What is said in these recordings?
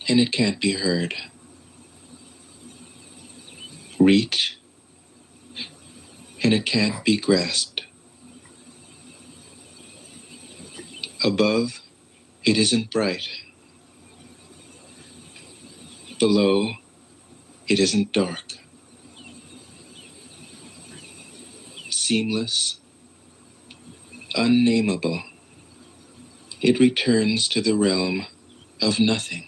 and it can't be heard. Reach, and it can't be grasped. Above, it isn't bright. Below, it isn't dark. Seamless, unnameable, it returns to the realm of nothing.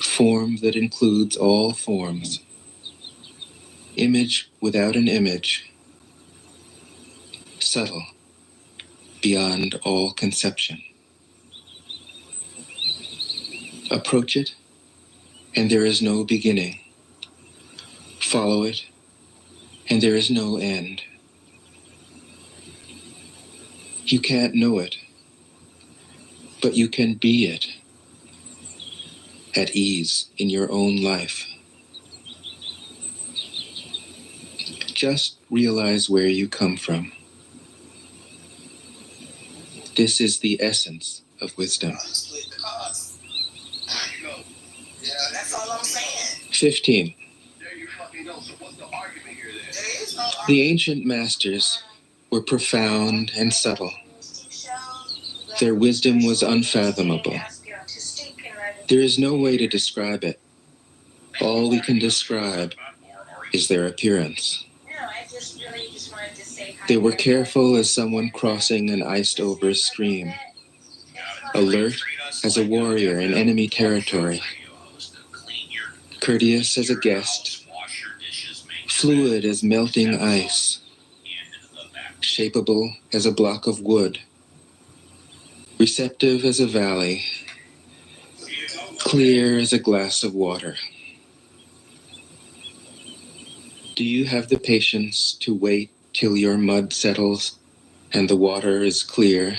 Form that includes all forms. Image without an image. Subtle, beyond all conception. Approach it, and there is no beginning. Follow it, and there is no end. You can't know it, but you can be it, at ease in your own life. Just realize where you come from. This is the essence of wisdom. 15. The ancient masters were profound and subtle. Their wisdom was unfathomable. There is no way to describe it. All we can describe is their appearance. They were careful as someone crossing an iced-over stream, alert as a warrior in enemy territory, courteous as a guest, fluid as melting ice, shapeable as a block of wood, receptive as a valley, clear as a glass of water. Do you have the patience to wait till your mud settles and the water is clear?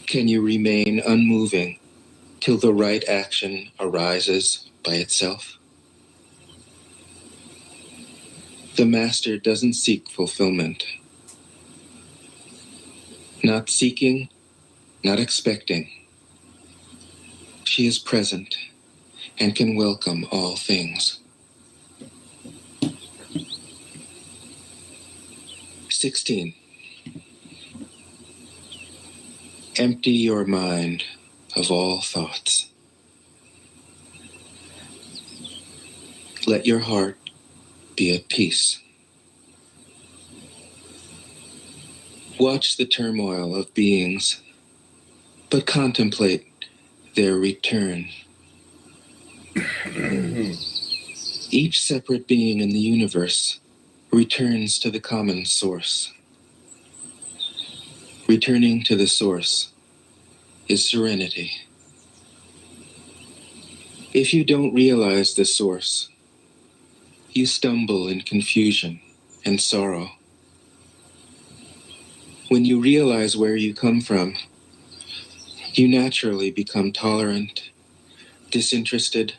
Can you remain unmoving till the right action arises by itself? The master doesn't seek fulfillment. Not seeking, not expecting. She is present and can welcome all things. 16. Empty your mind of all thoughts. Let your heart be at peace. Watch the turmoil of beings, but contemplate their return. Each separate being in the universe returns to the common source. Returning to the source is serenity. If you don't realize the source, you stumble in confusion and sorrow. When you realize where you come from, you naturally become tolerant, disinterested,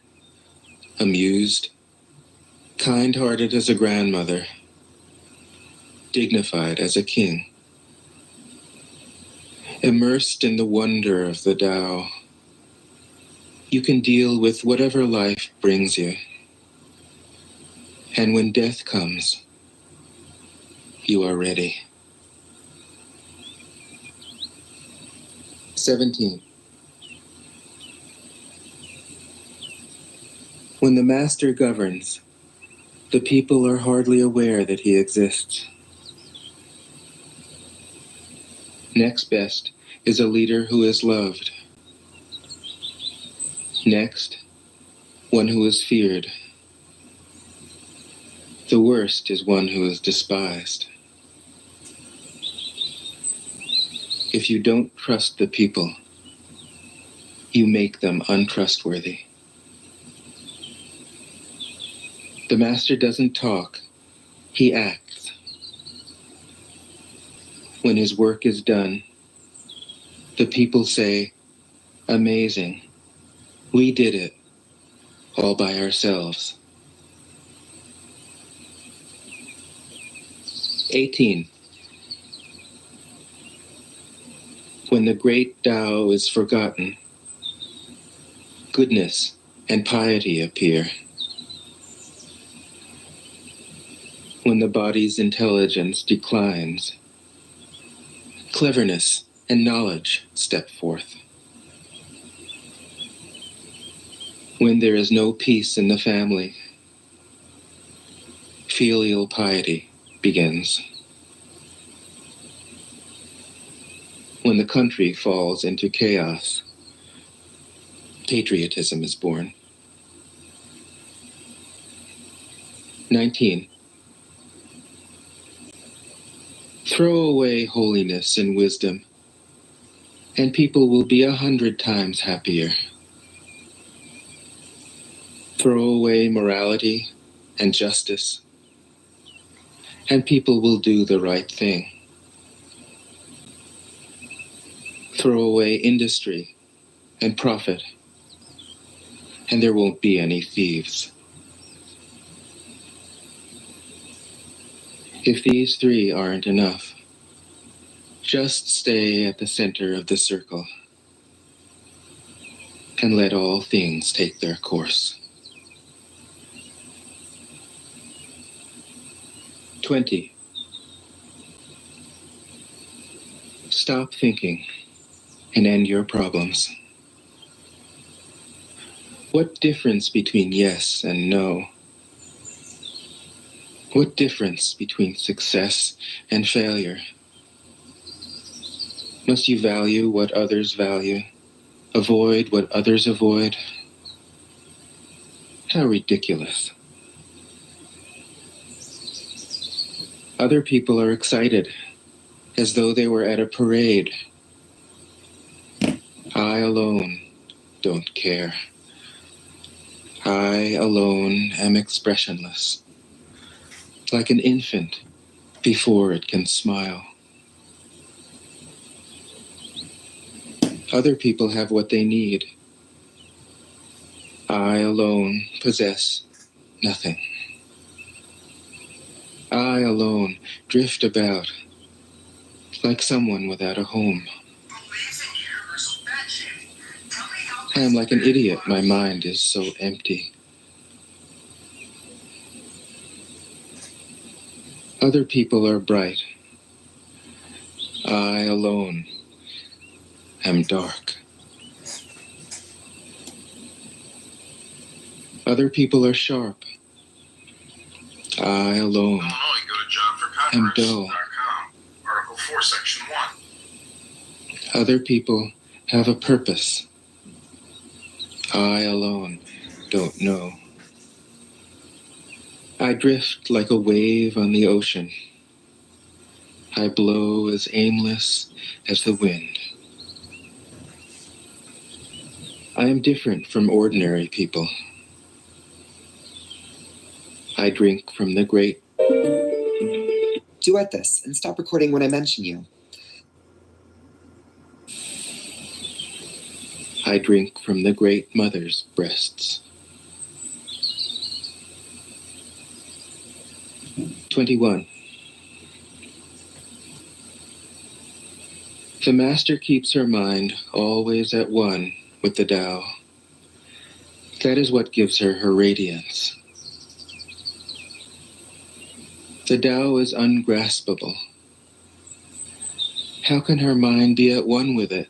amused, kind-hearted as a grandmother, dignified as a king. Immersed in the wonder of the Tao, you can deal with whatever life brings you. And when death comes, you are ready. 17. When the master governs, the people are hardly aware that he exists. Next best is a leader who is loved. Next, one who is feared. The worst is one who is despised. If you don't trust the people, you make them untrustworthy. The master doesn't talk, he acts. When his work is done, the people say, "Amazing, we did it, all by ourselves." 18. When the great Tao is forgotten, goodness and piety appear. When the body's intelligence declines, cleverness and knowledge step forth. When there is no peace in the family, filial piety begins. When the country falls into chaos, patriotism is born. 19. Throw away holiness and wisdom, and people will be 100 times happier. Throw away morality and justice, and people will do the right thing. Throw away industry and profit, and there won't be any thieves. If these three aren't enough, just stay at the center of the circle and let all things take their course. 20. Stop thinking and end your problems. What difference between yes and no? What difference between success and failure? Must you value what others value, avoid what others avoid? How ridiculous. Other people are excited, as though they were at a parade. I alone don't care. I alone am expressionless, like an infant before it can smile. Other people have what they need. I alone possess nothing. I alone drift about, like someone without a home. I am like an idiot, my mind is so empty. Other people are bright. I alone am dark. Other people are sharp. I alone am dull. Article 4, Section 1. Other people have a purpose. I alone don't know. I drift like a wave on the ocean. I blow as aimless as the wind. I am different from ordinary people. I drink from the great. Duet this and stop recording when I mention you. I drink from the great mother's breasts. 21. The master keeps her mind always at one with the Tao. That is what gives her her radiance. The Tao is ungraspable. How can her mind be at one with it?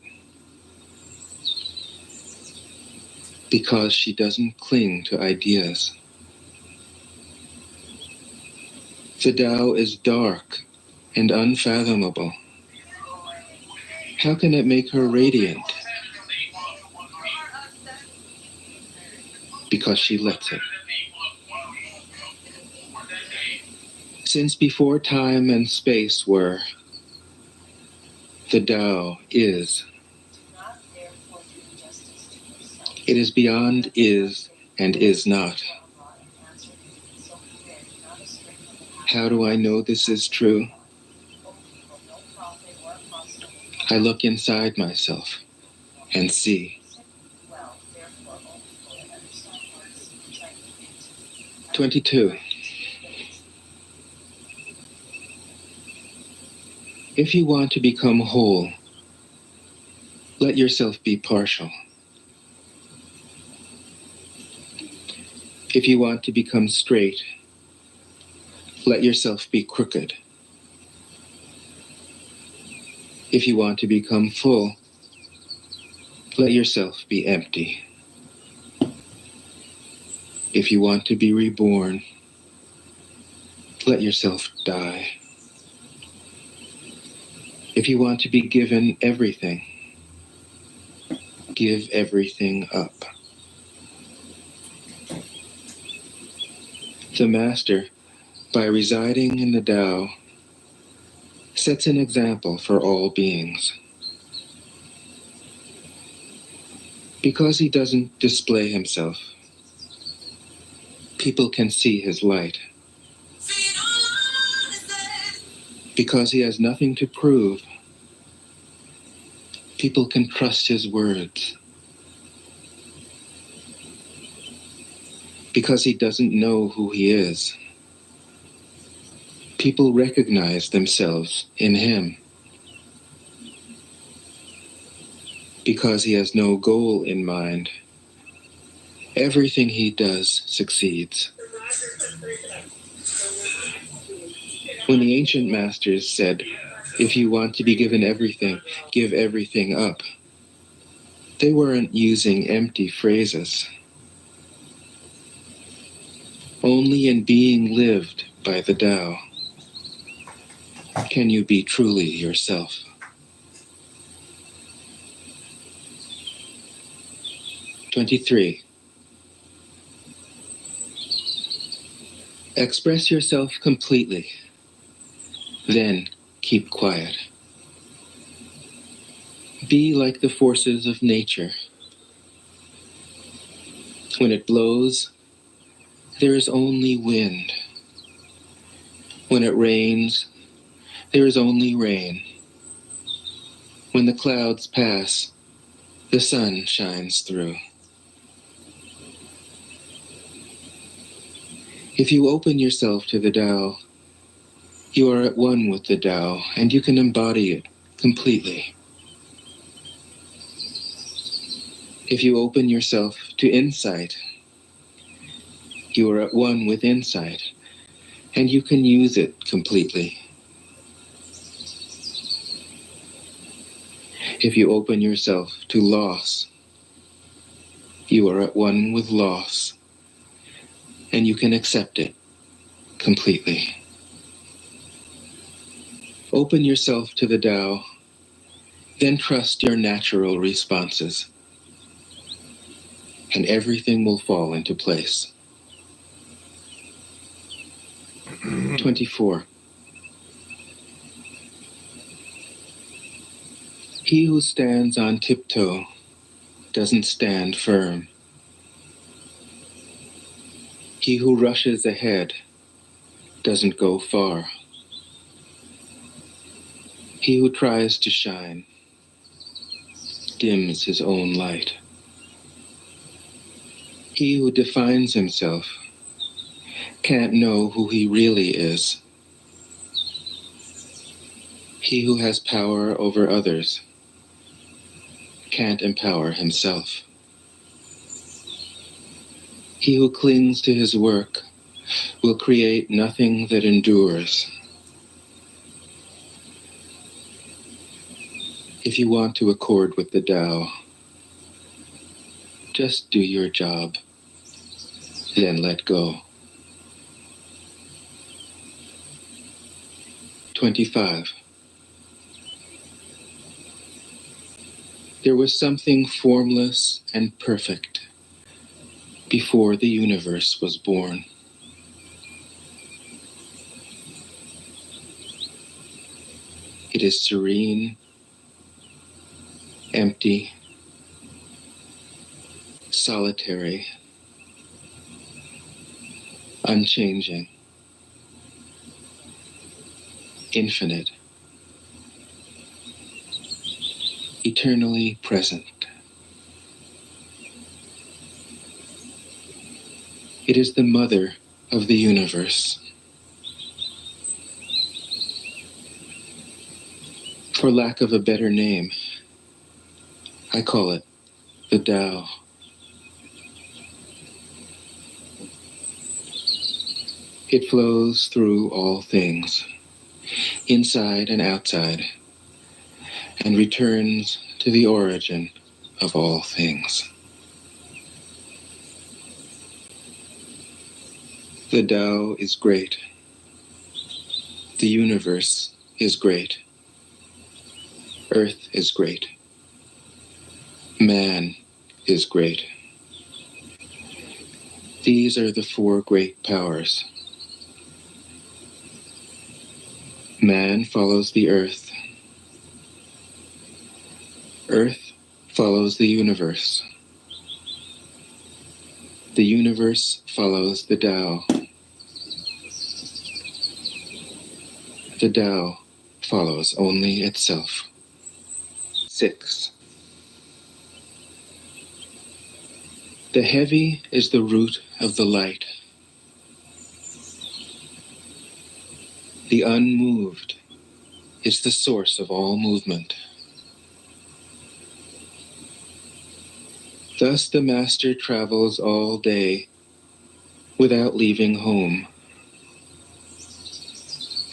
Because she doesn't cling to ideas. The Tao is dark and unfathomable. How can it make her radiant? Because she lets it. Since before time and space were, the Tao is. It is beyond is and is not. How do I know this is true? I look inside myself and see. 22. If you want to become whole, Let yourself be partial. If you want to become straight, let yourself be crooked. If you want to become full, let yourself be empty. If you want to be reborn, let yourself die. If you want to be given everything, give everything up. The Master, by residing in the Tao, sets an example for all beings. Because he doesn't display himself, people can see his light. Because he has nothing to prove, people can trust his words. Because he doesn't know who he is, people recognize themselves in him. Because he has no goal in mind, everything he does succeeds. When the ancient masters said, "If you want to be given everything, give everything up," they weren't using empty phrases. Only in being lived by the Tao can you be truly yourself. "23. Express yourself completely, then keep quiet. Be like the forces of nature. When it blows, there is only wind. When it rains, there is only rain. When the clouds pass, the sun shines through. If you open yourself to the Tao, you are at one with the Tao, and you can embody it completely. If you open yourself to insight, you are at one with insight, and you can use it completely. If you open yourself to loss, you are at one with loss, and you can accept it completely. Open yourself to the Tao, then trust your natural responses, and everything will fall into place. 24. He who stands on tiptoe doesn't stand firm. He who rushes ahead doesn't go far. He who tries to shine dims his own light. He who defines himself can't know who he really is. He who has power over others can't empower himself. He who clings to his work will create nothing that endures. If you want to accord with the Tao, just do your job, then let go. 25. There was something formless and perfect before the universe was born. It is serene, empty, solitary, unchanging, infinite, eternally present. It is the mother of the universe. For lack of a better name, I call it the Tao. It flows through all things, inside and outside, and returns to the origin of all things. The Tao is great. The universe is great. Earth is great. Man is great. These are the four great powers. Man follows the earth. Earth follows the universe. The universe follows the Tao. The Tao follows only itself. 6. The heavy is the root of the light. The unmoved is the source of all movement. Thus the master travels all day without leaving home.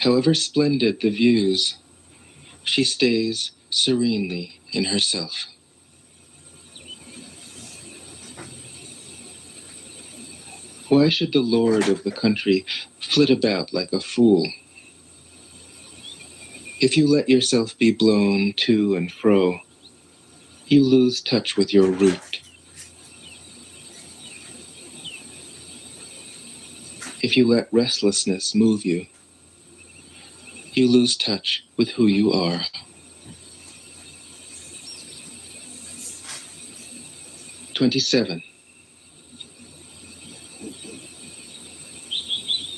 However splendid the views, she stays serenely in herself. Why should the lord of the country flit about like a fool? If you let yourself be blown to and fro, you lose touch with your root. If you let restlessness move you, you lose touch with who you are. "27.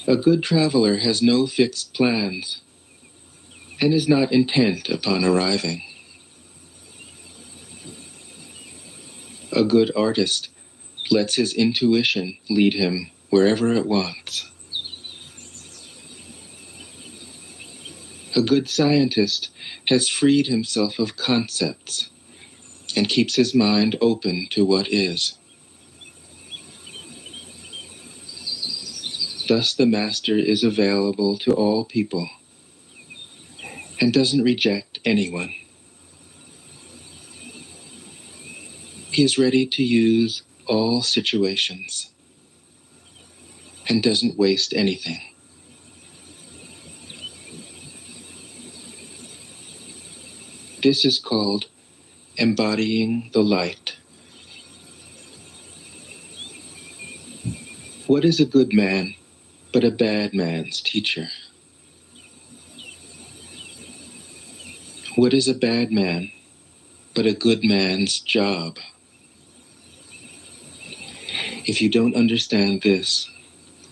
A good traveler has no fixed plans and is not intent upon arriving. A good artist lets his intuition lead him wherever it wants. A good scientist has freed himself of concepts and keeps his mind open to what is. Thus the master is available to all people and doesn't reject anyone. He is ready to use all situations and doesn't waste anything. This is called embodying the light. What is a good man but a bad man's teacher? What is a bad man but a good man's job? If you don't understand this,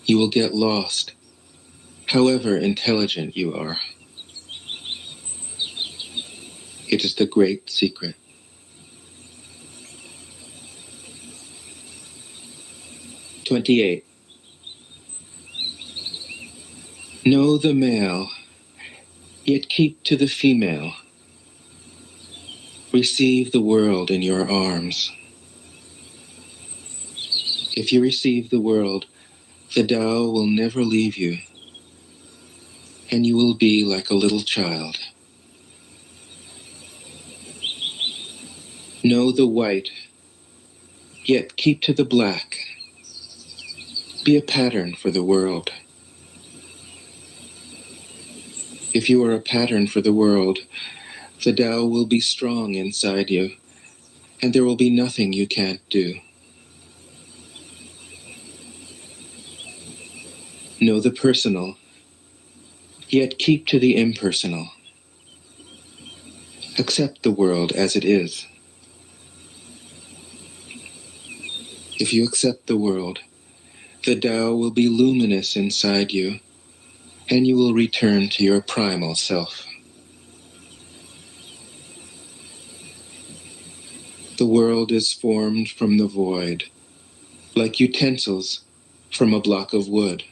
you will get lost, however intelligent you are. It is the great secret. 28. Know the male, yet keep to the female. Receive the world in your arms. If you receive the world, the Tao will never leave you, and you will be like a little child. Know the white, yet keep to the black. Be a pattern for the world. If you are a pattern for the world, the Tao will be strong inside you, and there will be nothing you can't do. Know the personal, yet keep to the impersonal. Accept the world as it is. If you accept the world, the Tao will be luminous inside you, and you will return to your primal self. The world is formed from the void, like utensils from a block of wood.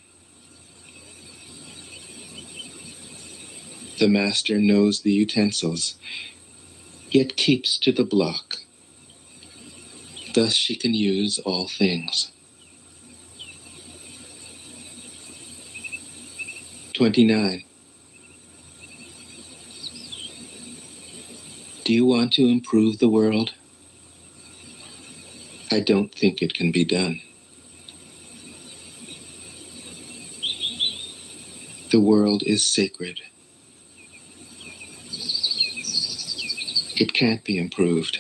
The master knows the utensils, yet keeps to the block Thus she can use all things. 29. Do you want to improve the world? I don't think it can be done. The world is sacred. It can't be improved.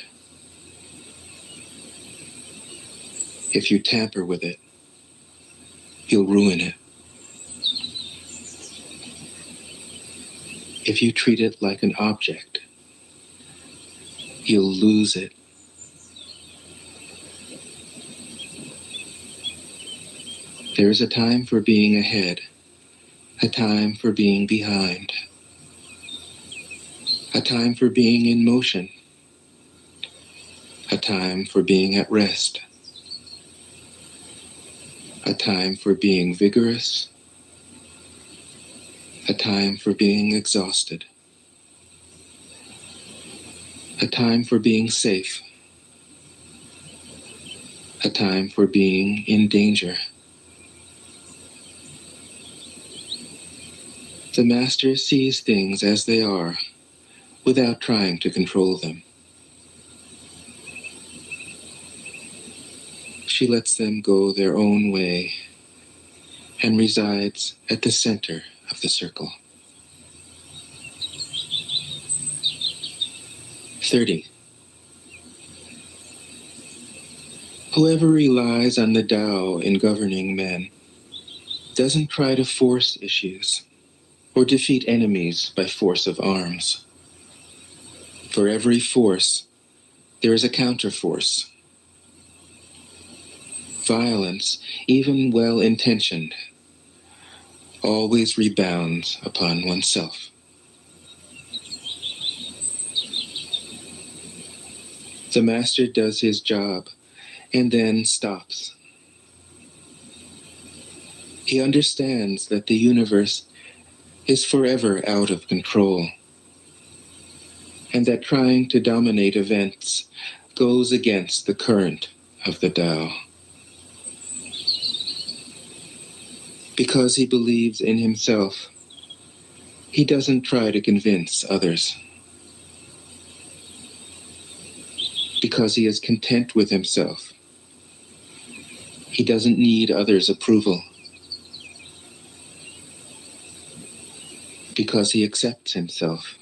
If you tamper with it, you'll ruin it. If you treat it like an object, you'll lose it. There is a time for being ahead, a time for being behind, a time for being in motion, a time for being at rest, a time for being vigorous, a time for being exhausted, a time for being safe, a time for being in danger. The Master sees things as they are, without trying to control them. She lets them go their own way and resides at the center of the circle. 30. Whoever relies on the Tao in governing men doesn't try to force issues or defeat enemies by force of arms. For every force, there is a counterforce. Violence, even well-intentioned, always rebounds upon oneself. The Master does his job and then stops. He understands that the universe is forever out of control, and that trying to dominate events goes against the current of the Tao. Because he believes in himself, he doesn't try to convince others. Because he is content with himself, he doesn't need others' approval. Because he accepts himself,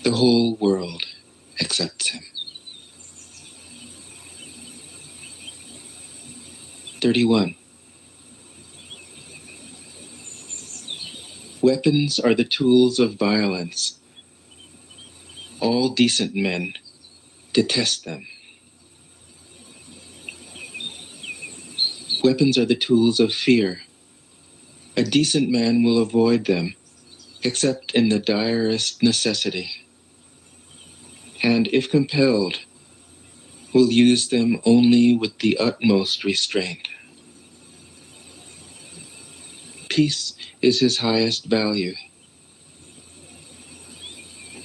the whole world accepts him. 31. Weapons are the tools of violence. All decent men detest them. Weapons are the tools of fear. A decent man will avoid them, except in the direst necessity, and if compelled, will use them only with the utmost restraint. Peace is his highest value.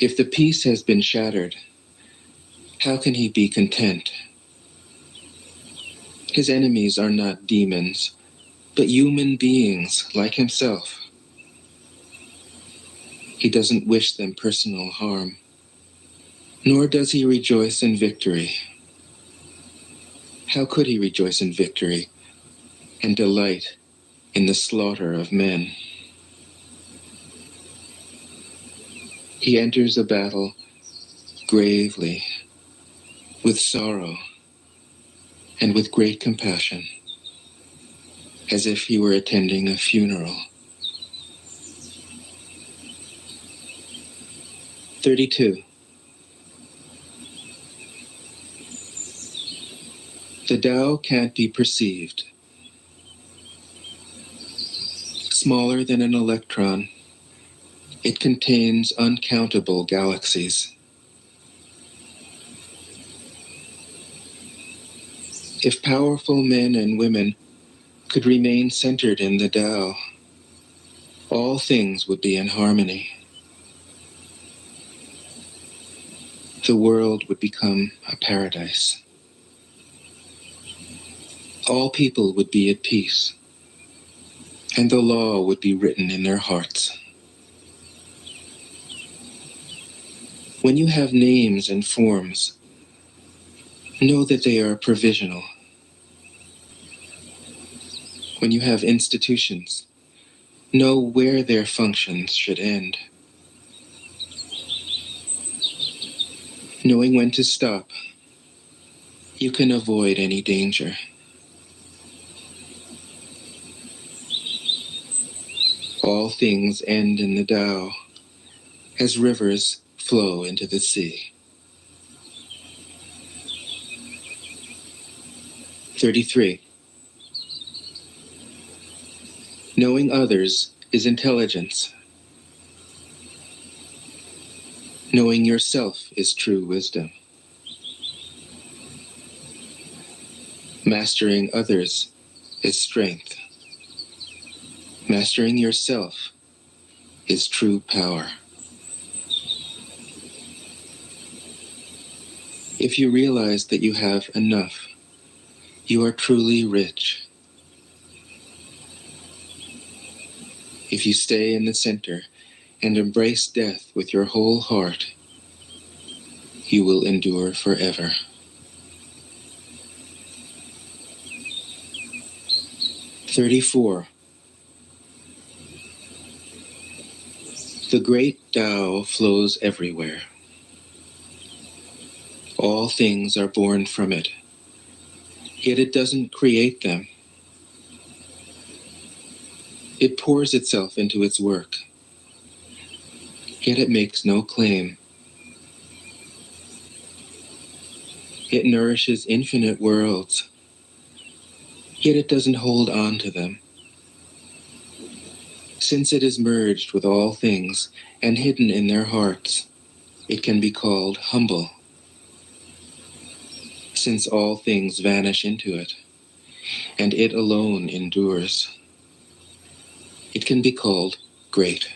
If the peace has been shattered, how can he be content? His enemies are not demons, but human beings like himself. He doesn't wish them personal harm, nor does he rejoice in victory. How could he rejoice in victory and delight in the slaughter of men? He enters a battle gravely, with sorrow, and with great compassion, as if he were attending a funeral. 32. The Tao can't be perceived. Smaller than an electron, it contains uncountable galaxies. If powerful men and women could remain centered in the Tao, all things would be in harmony. The world would become a paradise. All people would be at peace, and the law would be written in their hearts. When you have names and forms, know that they are provisional. When you have institutions, know where their functions should end. Knowing when to stop, you can avoid any danger. All things end in the Tao, as rivers flow into the sea. 33. Knowing others is intelligence. Knowing yourself is true wisdom. Mastering others is strength. Mastering yourself is true power. If you realize that you have enough, you are truly rich. If you stay in the center and embrace death with your whole heart, you will endure forever. 34. The great Tao flows everywhere. All things are born from it, yet it doesn't create them. It pours itself into its work, yet it makes no claim. It nourishes infinite worlds, yet it doesn't hold on to them. Since it is merged with all things and hidden in their hearts, it can be called humble. Since all things vanish into it, and it alone endures, it can be called great.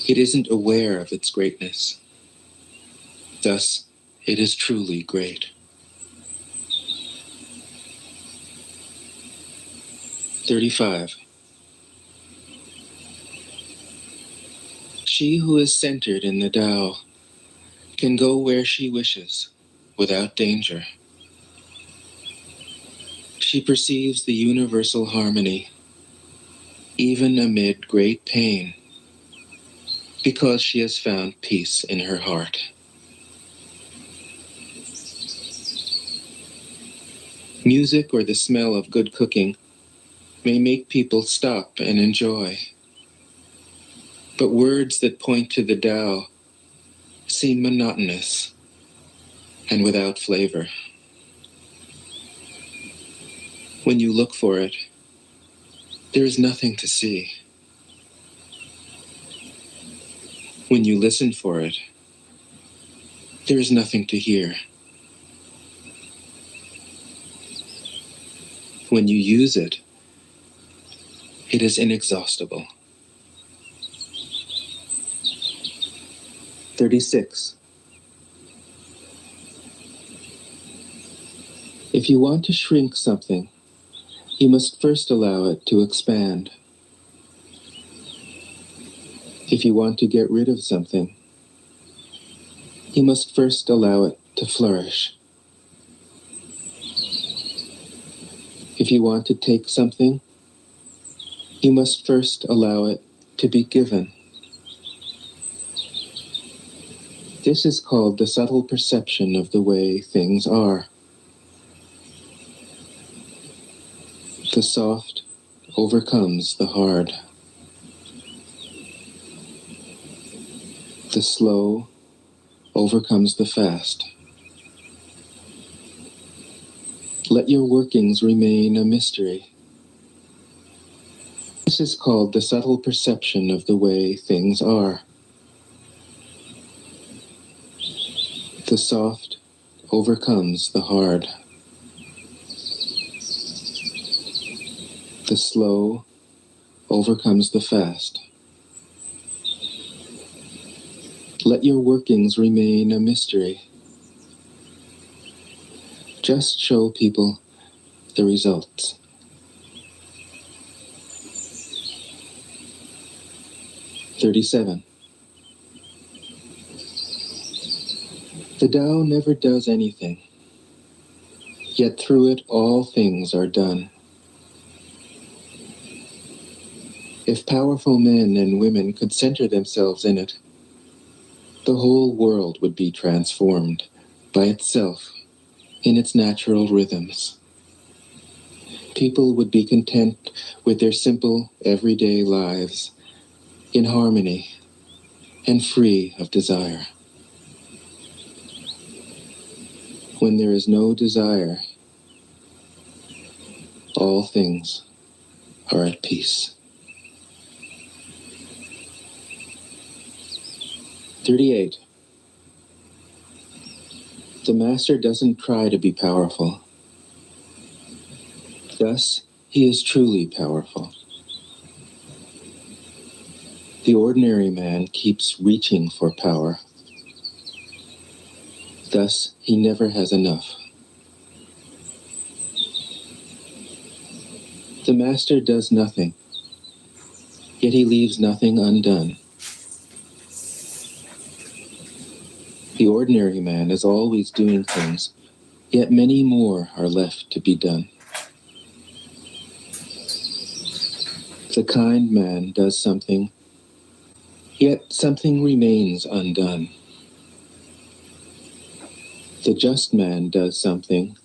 It isn't aware of its greatness. Thus, it is truly great. 35. She who is centered in the Tao can go where she wishes without danger. She perceives the universal harmony, even amid great pain, because she has found peace in her heart. Music or the smell of good cooking may make people stop and enjoy. But words that point to the Tao seem monotonous and without flavor. When you look for it, there is nothing to see. When you listen for it, there is nothing to hear. When you use it, it is inexhaustible. 36. If you want to shrink something, you must first allow it to expand. If you want to get rid of something, you must first allow it to flourish. If you want to take something, you must first allow it to be given. This is called the subtle perception of the way things are. The soft overcomes the hard. The slow overcomes the fast. Let your workings remain a mystery. This is called the subtle perception of the way things are. The soft overcomes the hard. The slow overcomes the fast. Let your workings remain a mystery. Just show people the results. "37. The Tao never does anything, yet through it all things are done. If powerful men and women could center themselves in it, the whole world would be transformed by itself in its natural rhythms. People would be content with their simple, everyday lives, in harmony and free of desire. When there is no desire, all things are at peace." 38. The Master doesn't try to be powerful. Thus, he is truly powerful. The ordinary man keeps reaching for power. Thus, he never has enough. The Master does nothing, yet he leaves nothing undone. The ordinary man is always doing things, yet many more are left to be done. The kind man does something, yet something remains undone. The just man does something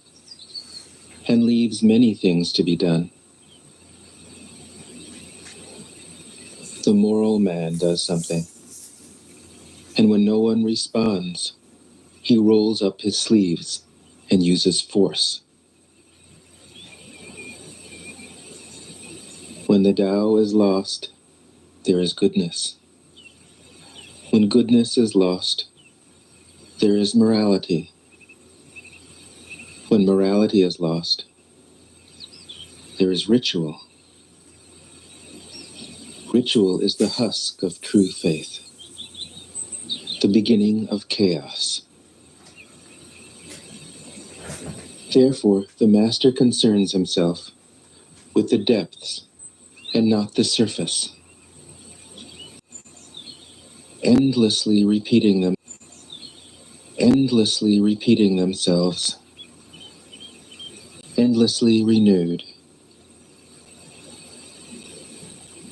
and leaves many things to be done. The moral man does something, and when no one responds, he rolls up his sleeves and uses force. When the Tao is lost, there is goodness. When goodness is lost, there is morality. When morality is lost, there is ritual. Ritual is the husk of true faith, the beginning of chaos. Therefore, the Master concerns himself with the depths and not the surface, endlessly repeating themselves, endlessly renewed.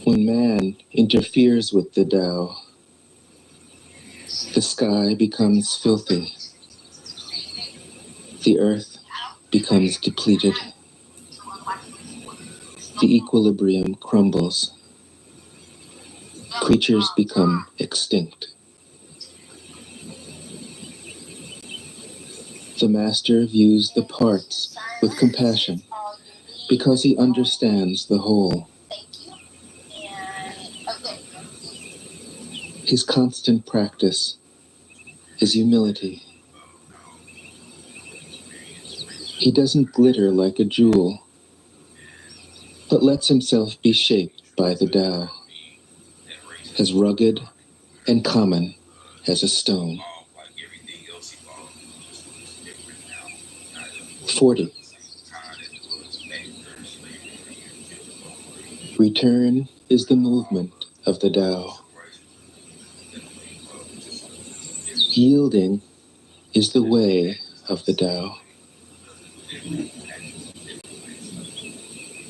When man interferes with the Tao, the sky becomes filthy, the earth becomes depleted, the equilibrium crumbles, creatures become extinct. The Master views the parts with compassion because he understands the whole. His constant practice is humility. He doesn't glitter like a jewel, but lets himself be shaped by the Tao, as rugged and common as a stone. 40. Return is the movement of the Tao. Yielding is the way of the Tao.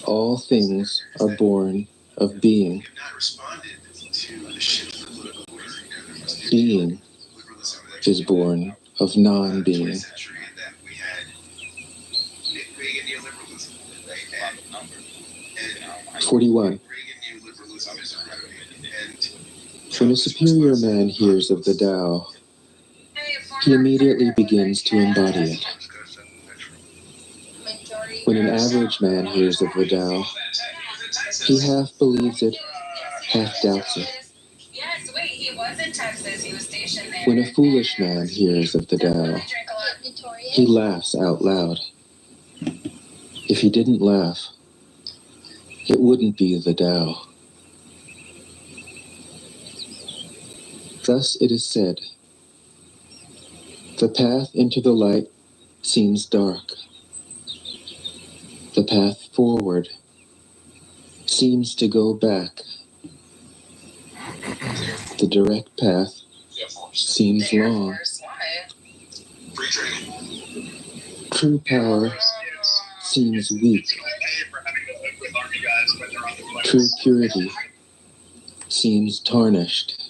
All things are born of being. Being is born of non-being. 41. When a superior man hears of the Tao, he immediately begins to embody it. When an average man hears of the Tao, he half believes it, half doubts it. When a foolish man hears of the Tao, he laughs out loud. If he didn't laugh, it wouldn't be the Tao. Thus it is said, the path into the light seems dark. The path forward seems to go back. The direct path seems long. Free training. True power seems weak. True purity seems tarnished.